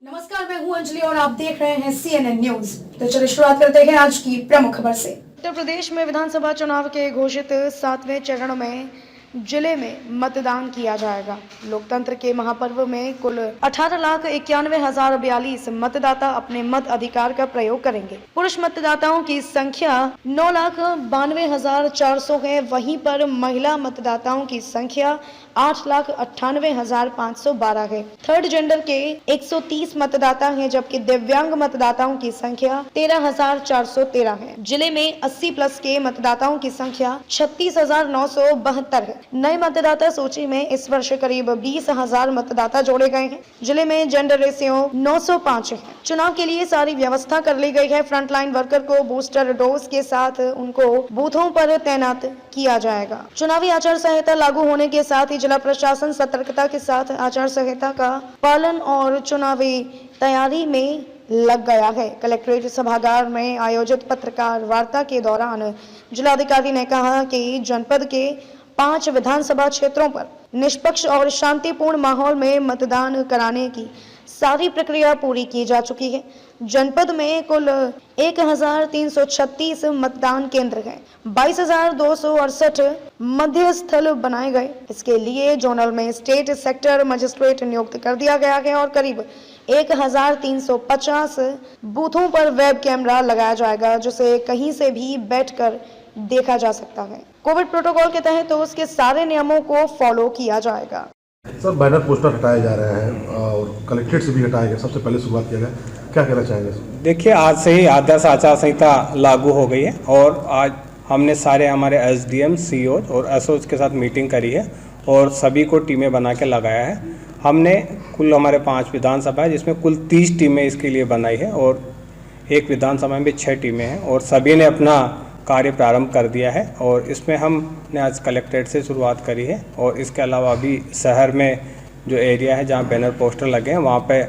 नमस्कार, मैं हूं अंजलि और आप देख रहे हैं CNN न्यूज। तो चलिए शुरुआत करते हैं आज की प्रमुख खबर से। उत्तर प्रदेश में विधानसभा चुनाव के घोषित 7वें चरण में जिले में मतदान किया जाएगा। लोकतंत्र के महापर्व में कुल 18,91,042 मतदाता अपने मत अधिकार का प्रयोग करेंगे। पुरुष मतदाताओं की संख्या 9,92,400 है, वहीं पर महिला मतदाताओं की संख्या 8,98,512 है। थर्ड जेंडर के 130 मतदाता हैं, जबकि दिव्यांग मतदाताओं की संख्या 13,413 है। जिले में 80+ के मतदाताओं की संख्या 36,972 है। नए मतदाता सूची में इस वर्ष करीब 20,000 मतदाता जोड़े गए हैं। जिले में जेंडर रेशियो 905 है। चुनाव के लिए सारी व्यवस्था कर ली गई है। फ्रंटलाइन वर्कर को बूस्टर डोज के साथ उनको बूथों पर तैनात किया जाएगा। चुनावी आचार संहिता लागू होने के साथ ही जिला प्रशासन सतर्कता के साथ आचार संहिता का पालन और चुनावी तैयारी में लग गया है। कलेक्ट्रेट सभागार में आयोजित पत्रकार वार्ता के दौरान जिलाधिकारी ने कहा कि जनपद के 5 विधानसभा क्षेत्रों पर निष्पक्ष और शांतिपूर्ण माहौल में मतदान कराने की सारी प्रक्रिया पूरी की जा चुकी है। जनपद में कुल 1,336 मतदान केंद्र हैं। 22,268 मध्य स्थल बनाए गए। इसके लिए जोनल में स्टेट सेक्टर मजिस्ट्रेट नियुक्त कर दिया गया है और करीब 1,350 बूथों पर वेब कैमरा लगाया जाएगा, जिसे कहीं से भी बैठकर देखा जा सकता है। कोविड प्रोटोकॉल के तहत तो उसके सारे नियमों को फॉलो किया जाएगा। सर, बैनर पोस्टर हटाए जा रहे हैं और कलेक्ट्रेट से भी हटाए गए, सबसे पहले शुरुआत किया गया, क्या कहना चाहेंगे? देखिए, आज से ही आदर्श आचार संहिता लागू हो गई है और आज हमने सारे हमारे SDM, CO और SOs के साथ मीटिंग करी है और सभी को टीमें बना के लगाया है। हमने कुल हमारे 5 विधानसभा है, जिसमें कुल 30 टीमें इसके लिए बनाई है और एक विधानसभा में भी 6 टीमें हैं और सभी ने अपना कार्य प्रारंभ कर दिया है। और इसमें हमने आज कलेक्ट्रेट से शुरुआत करी है और इसके अलावा अभी शहर में जो एरिया है जहां बैनर पोस्टर लगे हैं, वहां पे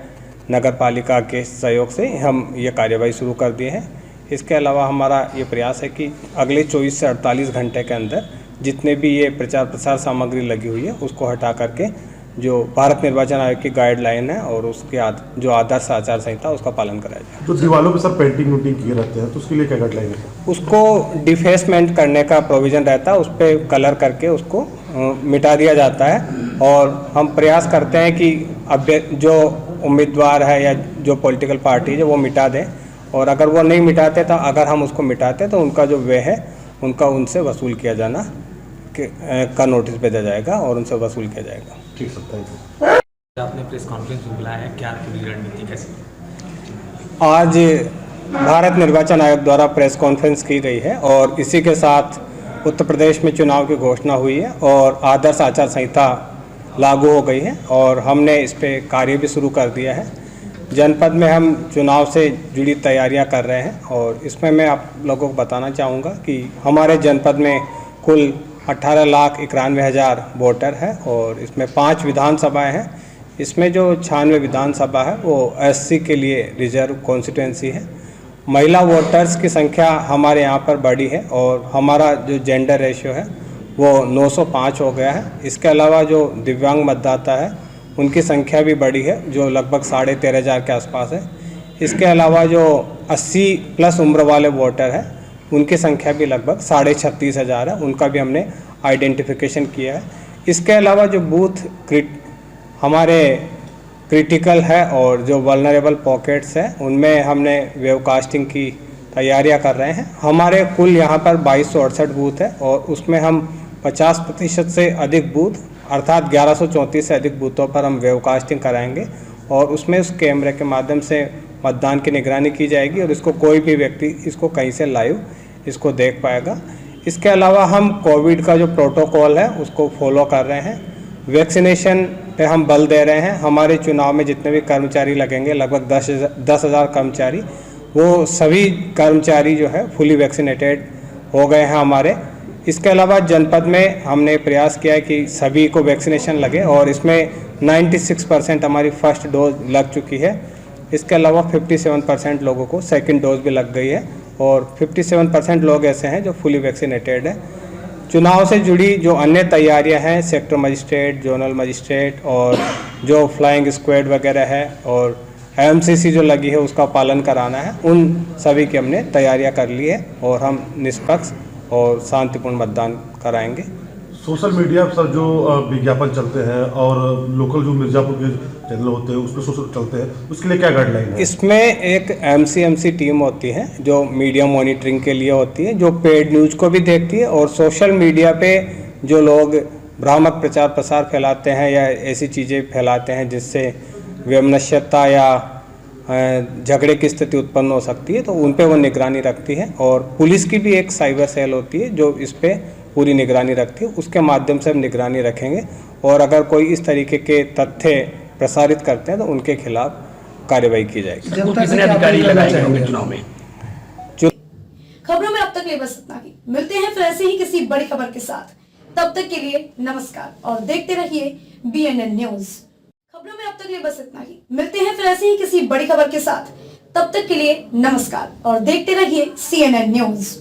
नगर पालिका के सहयोग से हम ये कार्यवाही शुरू कर दिए हैं। इसके अलावा हमारा ये प्रयास है कि अगले 24 से 48 घंटे के अंदर जितने भी ये प्रचार प्रसार सामग्री लगी हुई है उसको हटा करके जो भारत निर्वाचन आयोग की गाइडलाइन है और उसके जो आदर्श आचार संहिता उसका पालन कराया जाए। तो दीवालों पे सर पेंटिंग किए रहते हैं, तो उसके लिए क्या गाइडलाइन है? उसको डिफेसमेंट करने का प्रोविज़न रहता है, उस पर कलर करके उसको मिटा दिया जाता है और हम प्रयास करते हैं कि अब जो उम्मीदवार है या जो पॉलिटिकल पार्टी है वो मिटा दें और अगर वो नहीं मिटाते तो अगर हम उसको मिटाते तो उनका जो व्यय है उनका उनसे वसूल किया जाना का नोटिस भेजा जाएगा और उनसे वसूल किया जाएगा। ठीक सर, थैंक यू। आपने प्रेस कॉन्फ्रेंस बुलाया है, क्या पूरी रणनीति कैसी? आज भारत निर्वाचन आयोग द्वारा प्रेस कॉन्फ्रेंस की गई है और इसी के साथ उत्तर प्रदेश में चुनाव की घोषणा हुई है और आदर्श आचार संहिता लागू हो गई है और हमने इस पे कार्य भी शुरू कर दिया है। जनपद में हम चुनाव से जुड़ी तैयारियां कर रहे हैं और इसमें मैं आप लोगों को बताना चाहूँगा कि हमारे जनपद में कुल 18,91,000 वोटर है और इसमें 5 विधानसभाएं हैं। इसमें जो 96 विधानसभा है वो SC के लिए रिजर्व कॉन्स्टिट्यूंसी है। महिला वोटर्स की संख्या हमारे यहाँ पर बढ़ी है और हमारा जो जेंडर रेशियो है वो 905 हो गया है। इसके अलावा जो दिव्यांग मतदाता है उनकी संख्या भी बढ़ी है, जो लगभग 13,500 के आसपास है। इसके अलावा जो 80+ उम्र वाले वोटर हैं उनकी संख्या भी लगभग 36,500 है, उनका भी हमने आइडेंटिफिकेशन किया है। इसके अलावा जो बूथ हमारे क्रिटिकल है और जो वल्नरेबल पॉकेट्स हैं उनमें हमने वेबकास्टिंग की तैयारियां कर रहे हैं। हमारे कुल यहाँ पर 2268 बूथ है और उसमें हम 50% से अधिक बूथ अर्थात 1134 से अधिक बूथों पर हम वेबकास्टिंग कराएंगे और उसमें उस कैमरे के माध्यम से मतदान की निगरानी की जाएगी और इसको कोई भी व्यक्ति इसको कहीं से लाइव इसको देख पाएगा। इसके अलावा हम कोविड का जो प्रोटोकॉल है उसको फॉलो कर रहे हैं। वैक्सीनेशन पे हम बल दे रहे हैं। हमारे चुनाव में जितने भी कर्मचारी लगेंगे लगभग 10,000 कर्मचारी, वो सभी कर्मचारी जो है फुली वैक्सीनेटेड हो गए हैं हमारे। इसके अलावा जनपद में हमने प्रयास किया है कि सभी को वैक्सीनेशन लगे और इसमें 96% हमारी फर्स्ट डोज लग चुकी है। इसके अलावा 57% लोगों को सेकंड डोज भी लग गई है और 57% लोग ऐसे हैं जो फुली वैक्सीनेटेड हैं। चुनाव से जुड़ी जो अन्य तैयारियां हैं, सेक्टर मजिस्ट्रेट, जोनल मजिस्ट्रेट और जो फ्लाइंग स्क्वाड वगैरह है और एमसीसी जो लगी है उसका पालन कराना है, उन सभी की हमने तैयारियां कर ली है और हम निष्पक्ष और शांतिपूर्ण मतदान कराएंगे। सोशल मीडिया पर जो विज्ञापन चलते हैं और लोकल जो मिर्जापुर के चैनल होते हैं उस पर सोशल चलते हैं, उसके लिए क्या गाइडलाइन है? इसमें एक एमसीएमसी टीम होती है जो मीडिया मॉनिटरिंग के लिए होती है, जो पेड न्यूज़ को भी देखती है और सोशल मीडिया पे जो लोग भ्रामक प्रचार प्रसार फैलाते हैं या ऐसी चीज़ें फैलाते हैं जिससे वैमनस्यता या झगड़े की स्थिति उत्पन्न हो सकती है, तो उन पे वो निगरानी रखती है। और पुलिस की भी एक साइबर सेल होती है जो इस पे पूरी निगरानी रखती है, उसके माध्यम से हम निगरानी रखेंगे और अगर कोई इस तरीके के तथ्य प्रसारित करते हैं तो उनके खिलाफ कार्रवाई की जाएगी। कितने अधिकारी लगाए जाएंगे चुनाव में? खबरों में अब तक लिए बस इतना ही। मिलते हैं फिर ऐसे ही किसी बड़ी खबर के साथ। तब तक के लिए नमस्कार और देखते रहिए BNN न्यूज। खबरों में अब तक लिए बस इतना ही। मिलते हैं फिर ऐसे ही किसी बड़ी खबर के साथ। तब तक के लिए नमस्कार और देखते रहिए CNN न्यूज।